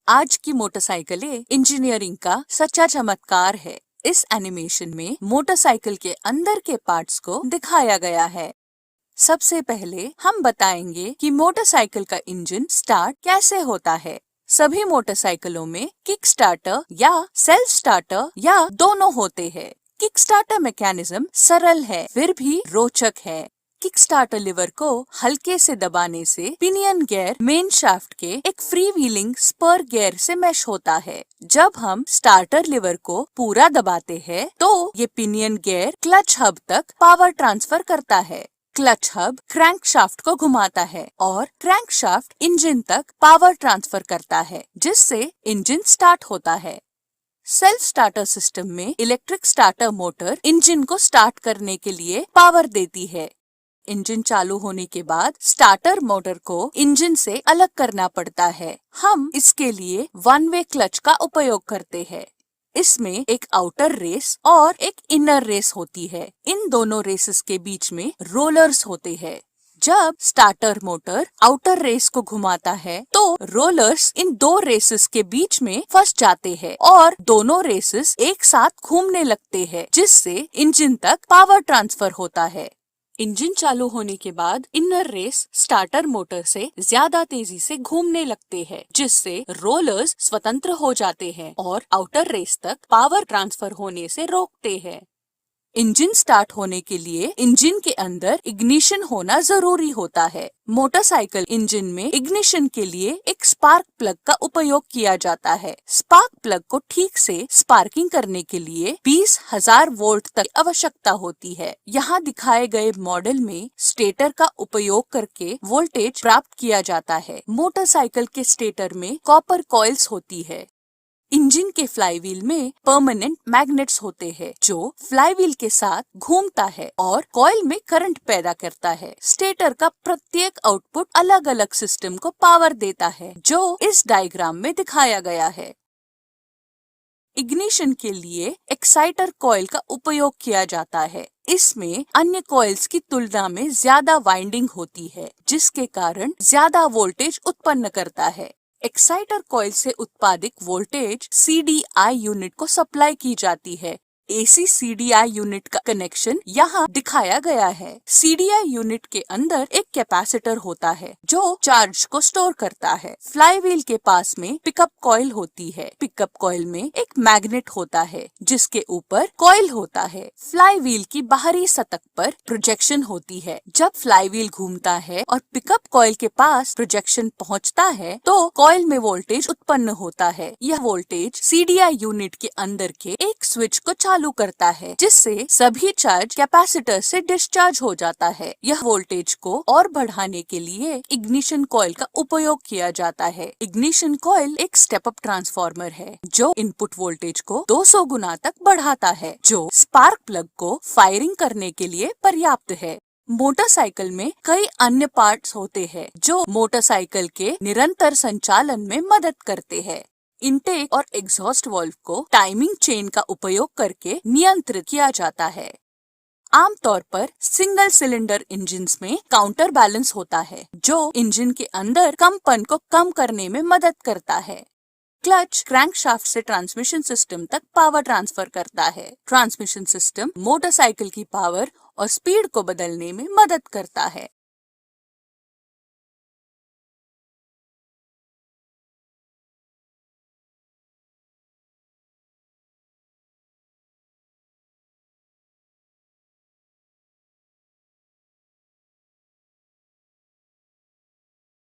आज की मोटरसाइकिलें इंजीनियरिंग का सच्चा चमत्कार है। इस एनिमेशन में मोटरसाइकिल के अंदर के पार्ट्स को दिखाया गया है। सबसे पहले हम बताएंगे कि मोटरसाइकिल का इंजन स्टार्ट कैसे होता है। सभी मोटरसाइकिलों में किक स्टार्टर या सेल्फ स्टार्टर या दोनों होते हैं। किक स्टार्टर मैकेनिज्म सरल है फिर भी रोचक है। किक स्टार्टर लीवर को हल्के से दबाने से पिनियन गियर मेन शाफ्ट के एक फ्री व्हीलिंग स्पर गियर से मैश होता है। जब हम स्टार्टर लीवर को पूरा दबाते हैं, तो ये पिनियन गियर क्लच हब तक पावर ट्रांसफर करता है। क्लच हब क्रैंक शाफ्ट को घुमाता है और क्रैंक शाफ्ट इंजन तक पावर ट्रांसफर करता है, जिससे इंजन स्टार्ट होता है। सेल्फ स्टार्टर सिस्टम में इलेक्ट्रिक स्टार्टर मोटर इंजन को स्टार्ट करने के लिए पावर देती है। इंजन चालू होने के बाद स्टार्टर मोटर को इंजन से अलग करना पड़ता है। हम इसके लिए वन वे क्लच का उपयोग करते हैं। इसमें एक आउटर रेस और एक इनर रेस होती है। इन दोनों रेसेस के बीच में रोलर्स होते हैं। जब स्टार्टर मोटर आउटर रेस को घुमाता है, तो रोलर्स इन दो रेसेस के बीच में फंस जाते हैं और दोनों रेसेस एक साथ घूमने लगते हैं, जिससे इंजन तक पावर ट्रांसफर होता है। इंजन चालू होने के बाद इनर रेस स्टार्टर मोटर से ज्यादा तेजी से घूमने लगते हैं, जिससे रोलर्स स्वतंत्र हो जाते हैं और आउटर रेस तक पावर ट्रांसफर होने से रोकते हैं। इंजन स्टार्ट होने के लिए इंजन के अंदर इग्निशन होना जरूरी होता है। मोटरसाइकिल इंजन में इग्निशन के लिए एक स्पार्क प्लग का उपयोग किया जाता है। स्पार्क प्लग को ठीक से स्पार्किंग करने के लिए 20,000 वोल्ट तक आवश्यकता होती है। यहाँ दिखाए गए मॉडल में स्टेटर का उपयोग करके वोल्टेज प्राप्त किया जाता है। मोटरसाइकिल के स्टेटर में कॉपर कॉइल्स होती है। इंजन के फ्लाईव्हील में परमानेंट मैग्नेट्स होते हैं, जो फ्लाईव्हील के साथ घूमता है और कॉइल में करंट पैदा करता है। स्टेटर का प्रत्येक आउटपुट अलग अलग सिस्टम को पावर देता है, जो इस डायग्राम में दिखाया गया है। इग्निशन के लिए एक्साइटर कॉइल का उपयोग किया जाता है। इसमें अन्य कॉइल्स की तुलना में ज्यादा वाइंडिंग होती है, जिसके कारण ज्यादा वोल्टेज उत्पन्न करता है। एक्साइटर कॉइल से उत्पादित वोल्टेज CDI यूनिट को सप्लाई की जाती है। AC CDI यूनिट का कनेक्शन यहाँ दिखाया गया है। CDI यूनिट के अंदर एक कैपेसिटर होता है, जो चार्ज को स्टोर करता है। फ्लाईव्हील के पास में पिकअप कॉइल होती है। पिकअप कॉइल में एक मैग्नेट होता है, जिसके ऊपर कॉइल होता है। फ्लाईव्हील की बाहरी सतह पर प्रोजेक्शन होती है। जब फ्लाईव्हील घूमता है और पिकअप कॉइल के पास प्रोजेक्शन पहुँचता है, तो कॉइल में वोल्टेज उत्पन्न होता है। यह वोल्टेज CDI यूनिट के अंदर के एक स्विच को चालू करता है, जिससे सभी चार्ज कैपेसिटर से डिस्चार्ज हो जाता है। यह वोल्टेज को और बढ़ाने के लिए इग्निशन कॉइल का उपयोग किया जाता है। इग्निशन कॉइल एक स्टेप अप ट्रांसफार्मर है, जो इनपुट वोल्टेज को 200 गुना तक बढ़ाता है, जो स्पार्क प्लग को फायरिंग करने के लिए पर्याप्त है। मोटरसाइकिल में कई अन्य पार्ट्स होते हैं, जो मोटरसाइकिल के निरंतर संचालन में मदद करते हैं। इनटेक और एग्जॉस्ट वाल्व को टाइमिंग चेन का उपयोग करके नियंत्रित किया जाता है। आमतौर पर सिंगल सिलेंडर इंजन्स में काउंटर बैलेंस होता है, जो इंजन के अंदर कंपन को कम करने में मदद करता है। क्लच क्रैंकशाफ्ट से ट्रांसमिशन सिस्टम तक पावर ट्रांसफर करता है। ट्रांसमिशन सिस्टम मोटरसाइकिल की पावर और स्पीड को बदलने में मदद करता है।